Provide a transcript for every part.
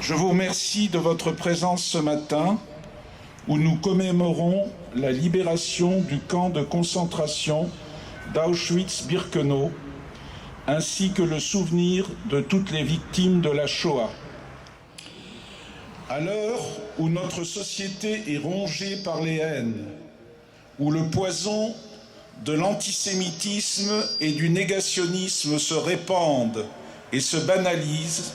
Je vous remercie de votre présence ce matin où nous commémorons la libération du camp de concentration d'Auschwitz-Birkenau ainsi que le souvenir de toutes les victimes de la Shoah. À l'heure où notre société est rongée par les haines, où le poison de l'antisémitisme et du négationnisme se répandent et se banalisent,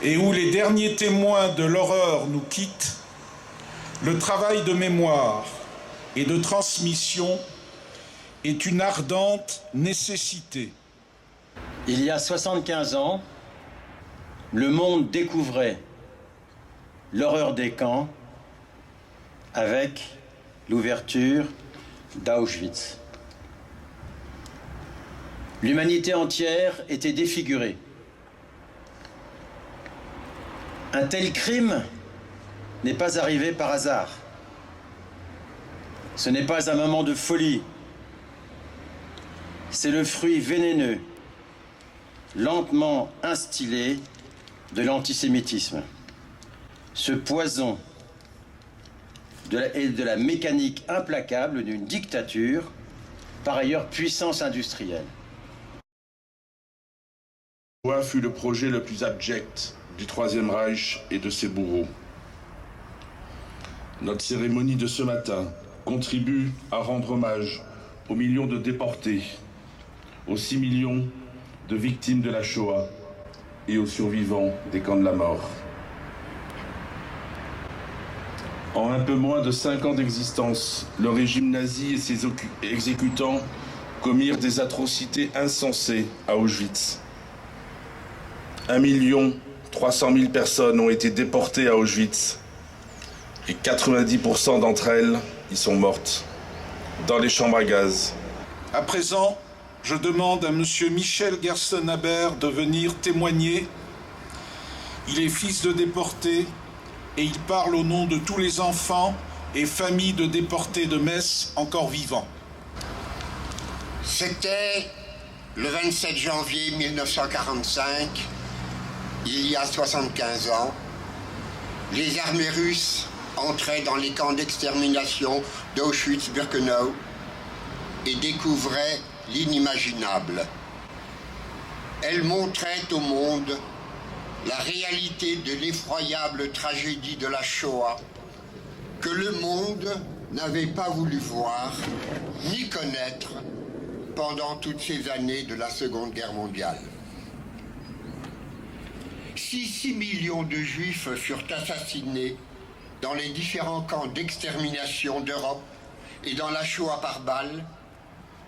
et où les derniers témoins de l'horreur nous quittent, le travail de mémoire et de transmission est une ardente nécessité. Il y a 75 ans, le monde découvrait l'horreur des camps avec l'ouverture d'Auschwitz. L'humanité entière était défigurée. Un tel crime n'est pas arrivé par hasard. Ce n'est pas un moment de folie. C'est le fruit vénéneux, lentement instillé de l'antisémitisme. Ce poison et de la mécanique implacable d'une dictature, par ailleurs puissance industrielle. La Shoah fut le projet le plus abject du Troisième Reich et de ses bourreaux. Notre cérémonie de ce matin contribue à rendre hommage aux millions de déportés, aux 6 millions de victimes de la Shoah et aux survivants des camps de la mort. En un peu moins de 5 ans d'existence, le régime nazi et ses exécutants commirent des atrocités insensées à Auschwitz. 1 300 000 personnes ont été déportées à Auschwitz et 90% d'entre elles y sont mortes, dans les chambres à gaz. À présent, je demande à monsieur Michel Gerstenhaber de venir témoigner. Il est fils de déportés et il parle au nom de tous les enfants et familles de déportés de Metz encore vivants. C'était le 27 janvier 1945, il y a 75 ans. Les armées russes entraient dans les camps d'extermination d'Auschwitz-Birkenau et découvraient l'inimaginable. Elles montraient au monde la réalité de l'effroyable tragédie de la Shoah que le monde n'avait pas voulu voir ni connaître pendant toutes ces années de la Seconde Guerre mondiale. Si 6 millions de Juifs furent assassinés dans les différents camps d'extermination d'Europe et dans la Shoah par balle,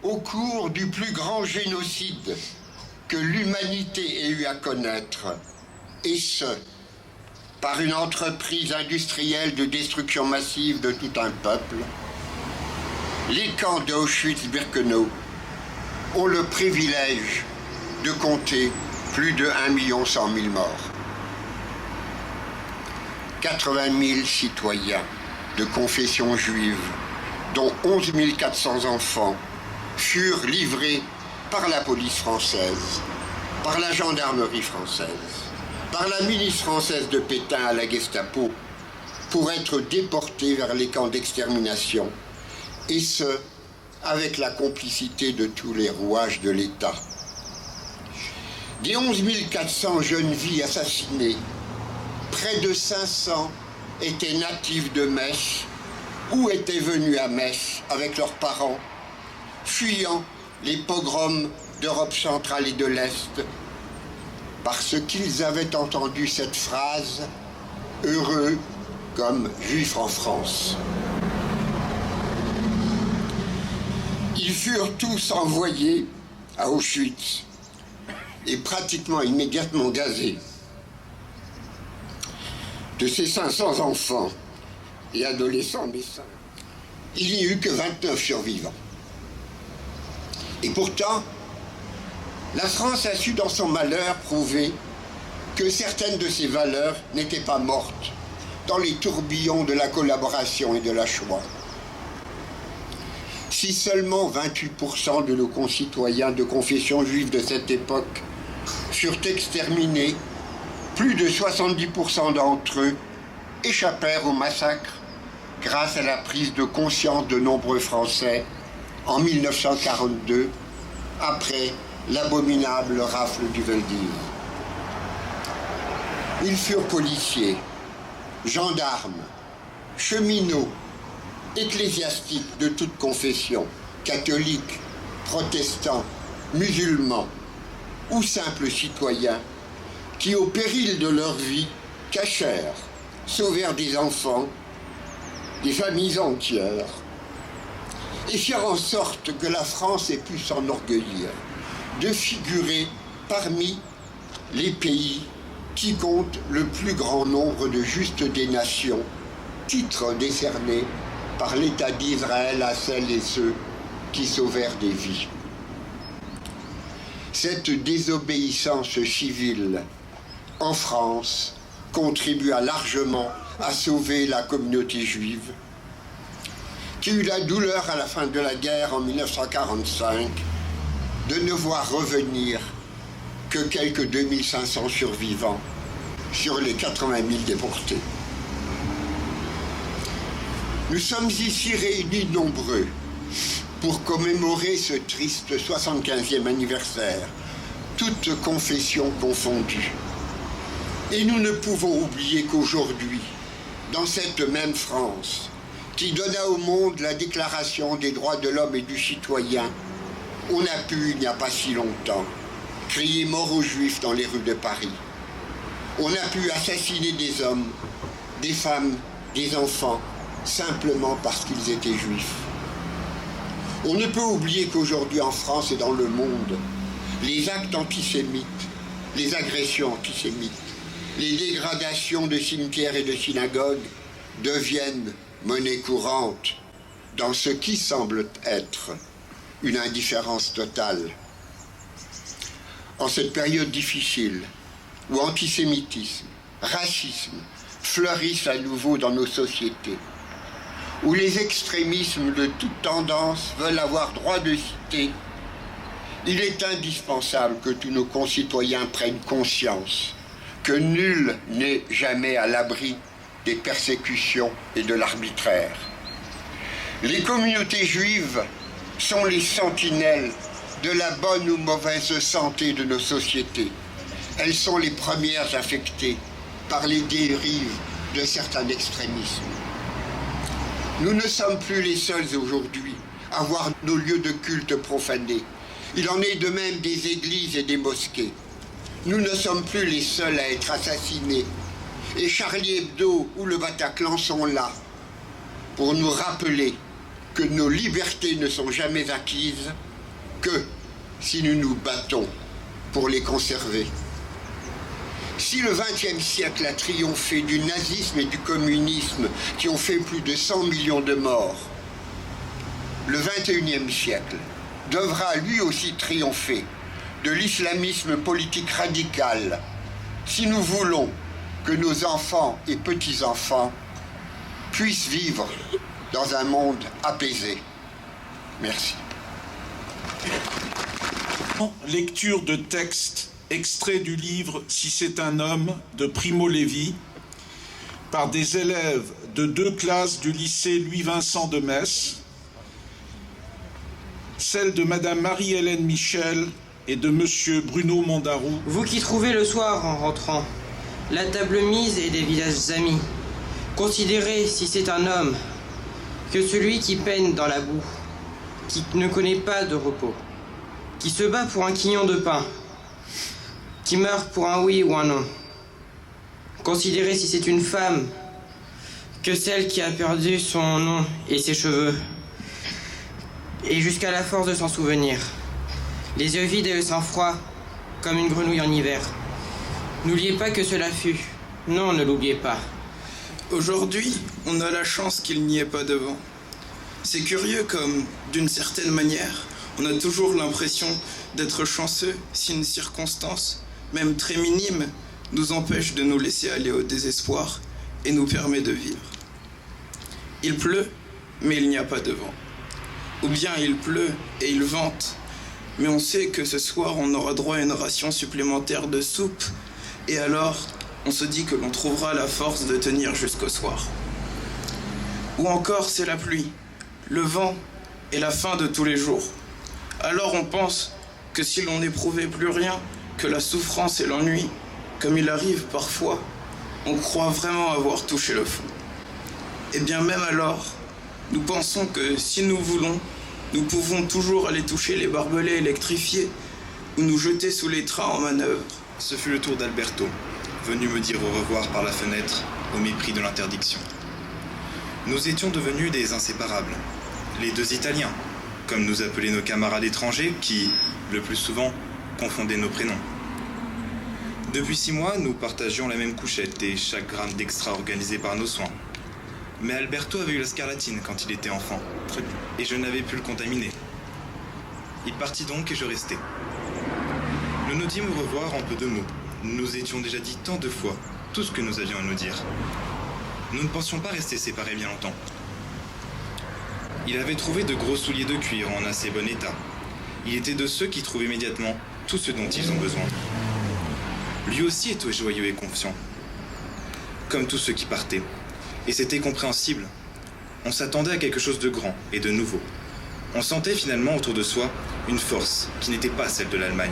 au cours du plus grand génocide que l'humanité ait eu à connaître, et ce, par une entreprise industrielle de destruction massive de tout un peuple, les camps d'Auschwitz-Birkenau ont le privilège de compter plus de 1 100 000 morts. 80 000 citoyens de confession juive, dont 11 400 enfants, furent livrés par la police française, par la gendarmerie française, par la milice française de Pétain à la Gestapo, pour être déportés vers les camps d'extermination, et ce, avec la complicité de tous les rouages de l'État. Des 11 400 jeunes filles assassinées, près de 500 étaient natifs de Metz ou étaient venus à Metz avec leurs parents, fuyant les pogroms d'Europe centrale et de l'Est, parce qu'ils avaient entendu cette phrase « heureux comme juifs en France ». Ils furent tous envoyés à Auschwitz et pratiquement immédiatement gazés. De ces 500 enfants et adolescents médecins, il n'y eut que 29 survivants. Et pourtant, la France a su dans son malheur prouver que certaines de ses valeurs n'étaient pas mortes dans les tourbillons de la collaboration et de la Shoah. Si seulement 28% de nos concitoyens de confession juive de cette époque furent exterminés plus de 70% d'entre eux échappèrent au massacre grâce à la prise de conscience de nombreux Français en 1942, après l'abominable rafle du Veldiv. Ils furent policiers, gendarmes, cheminots, ecclésiastiques de toute confession, catholiques, protestants, musulmans ou simples citoyens qui, au péril de leur vie, cachèrent, sauvèrent des enfants, des familles entières, et firent en sorte que la France ait pu s'enorgueillir de figurer parmi les pays qui comptent le plus grand nombre de justes des nations, titre décerné par l'État d'Israël à celles et ceux qui sauvèrent des vies. Cette désobéissance civile en France contribua largement à sauver la communauté juive, qui eut la douleur à la fin de la guerre en 1945 de ne voir revenir que quelques 2500 survivants sur les 80 000 déportés. Nous sommes ici réunis nombreux pour commémorer ce triste 75e anniversaire, toutes confessions confondues. Et nous ne pouvons oublier qu'aujourd'hui, dans cette même France, qui donna au monde la Déclaration des droits de l'homme et du citoyen, on a pu, il n'y a pas si longtemps, crier mort aux Juifs dans les rues de Paris. On a pu assassiner des hommes, des femmes, des enfants, simplement parce qu'ils étaient juifs. On ne peut oublier qu'aujourd'hui en France et dans le monde, les actes antisémites, les agressions antisémites, les dégradations de cimetières et de synagogues deviennent monnaie courante dans ce qui semble être une indifférence totale. En cette période difficile où antisémitisme, racisme fleurissent à nouveau dans nos sociétés, où les extrémismes de toute tendance veulent avoir droit de cité, il est indispensable que tous nos concitoyens prennent conscience que nul n'est jamais à l'abri des persécutions et de l'arbitraire. Les communautés juives sont les sentinelles de la bonne ou mauvaise santé de nos sociétés. Elles sont les premières affectées par les dérives de certains extrémismes. Nous ne sommes plus les seuls aujourd'hui à voir nos lieux de culte profanés. Il en est de même des églises et des mosquées. Nous ne sommes plus les seuls à être assassinés. Et Charlie Hebdo ou le Bataclan sont là pour nous rappeler que nos libertés ne sont jamais acquises que si nous nous battons pour les conserver. Si le XXe siècle a triomphé du nazisme et du communisme qui ont fait plus de 100 millions de morts, le XXIe siècle devra lui aussi triompher de l'islamisme politique radical si nous voulons que nos enfants et petits-enfants puissent vivre dans un monde apaisé. Merci. Lecture de texte extrait du livre « Si c'est un homme » de Primo Levi par des élèves de 2 classes du lycée Louis-Vincent de Metz, celle de Madame Marie-Hélène Michel et de Monsieur Bruno Mondarou. Vous qui trouvez le soir en rentrant la table mise et des visages amis, considérez, si c'est un homme, que celui qui peine dans la boue, qui ne connaît pas de repos, qui se bat pour un quignon de pain, qui meurt pour un oui ou un non. Considérez, si c'est une femme, que celle qui a perdu son nom et ses cheveux, et jusqu'à la force de s'en souvenir, les yeux vides et le sang froid, comme une grenouille en hiver. N'oubliez pas que cela fut. Non, ne l'oubliez pas. Aujourd'hui, on a la chance qu'il n'y ait pas de vent. C'est curieux comme, d'une certaine manière, on a toujours l'impression d'être chanceux si une circonstance, même très minime, nous empêche de nous laisser aller au désespoir et nous permet de vivre. Il pleut, mais il n'y a pas de vent. Ou bien il pleut et il vente, mais on sait que ce soir on aura droit à une ration supplémentaire de soupe, et alors on se dit que l'on trouvera la force de tenir jusqu'au soir. Ou encore c'est la pluie, le vent et la faim de tous les jours. Alors on pense que si l'on n'éprouvait plus rien que la souffrance et l'ennui, comme il arrive parfois, on croit vraiment avoir touché le fond. Et bien même alors, nous pensons que si nous voulons, nous pouvons toujours aller toucher les barbelés électrifiés ou nous jeter sous les trains en manœuvre. Ce fut le tour d'Alberto, venu me dire au revoir par la fenêtre, au mépris de l'interdiction. Nous étions devenus des inséparables, les deux Italiens, comme nous appelaient nos camarades étrangers qui, le plus souvent, confondaient nos prénoms. Depuis 6 mois, nous partagions la même couchette et chaque gramme d'extra organisé par nos soins. Mais Alberto avait eu la scarlatine quand il était enfant, et je n'avais pu le contaminer. Il partit donc et je restai. Nous nous dîmes au revoir en peu de mots. Nous nous étions déjà dit tant de fois tout ce que nous avions à nous dire. Nous ne pensions pas rester séparés bien longtemps. Il avait trouvé de gros souliers de cuir en assez bon état. Il était de ceux qui trouvent immédiatement tout ce dont ils ont besoin. Lui aussi était joyeux et confiant, comme tous ceux qui partaient. Et c'était compréhensible. On s'attendait à quelque chose de grand et de nouveau. On sentait finalement autour de soi une force qui n'était pas celle de l'Allemagne.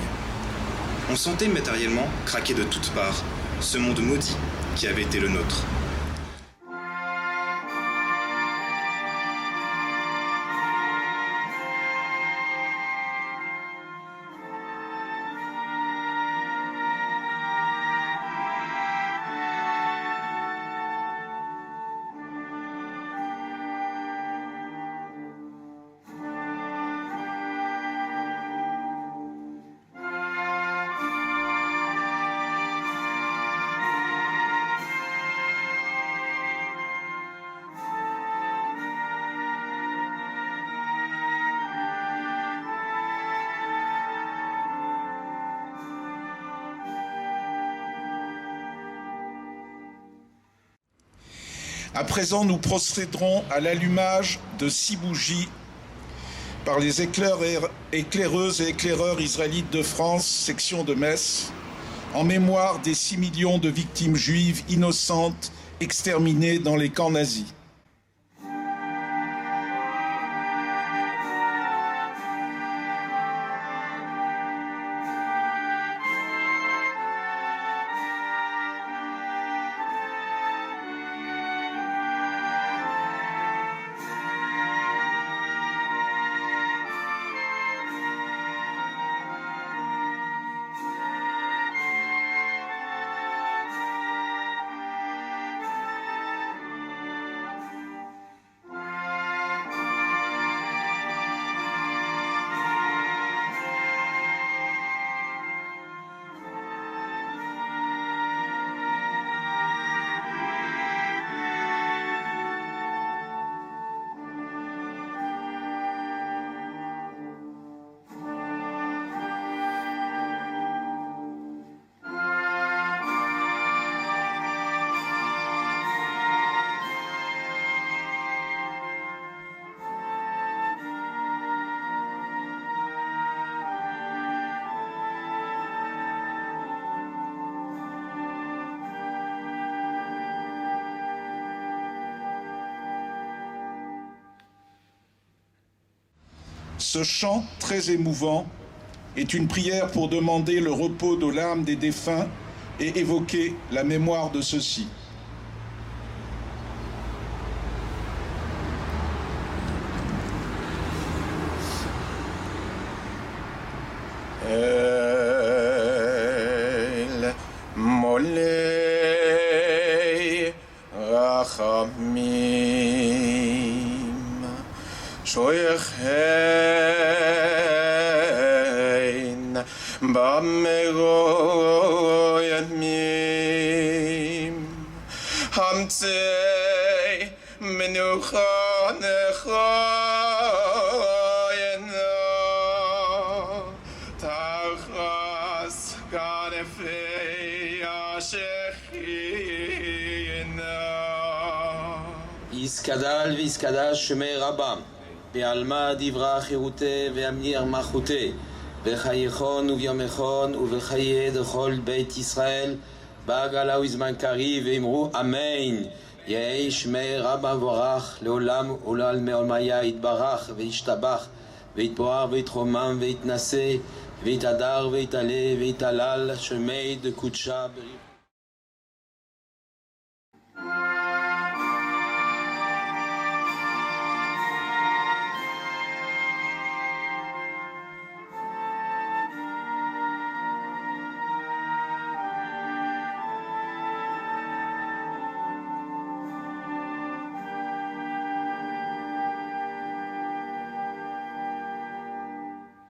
On sentait matériellement craquer de toutes parts ce monde maudit qui avait été le nôtre. À présent, nous procéderons à l'allumage de 6 bougies par les éclaireuses et éclaireurs israélites de France, section de Metz, en mémoire des 6 millions de victimes juives innocentes exterminées dans les camps nazis. Ce chant très émouvant est une prière pour demander le repos de l'âme des défunts et évoquer la mémoire de ceux-ci. El molei rachamim shoyechein b'megoyamim hamtzei menucha nechayena tachas kanefei ashechina יסקדל ויסקדש שמי רבם, בעלמא דברה חירותי ואמיר מלכותי, בחייכון וביומכון ובחיי דכל בית ישראל, בהגלה ובזמן קריב, ואמרו אמן. יהי שמי רבא מבורך לעולם ולעולמיה יתברך וישתבח ויתפואר ויתחומם ויתנשא ויתהדר ויתעלה ויתהלל שמי דקודשה בריך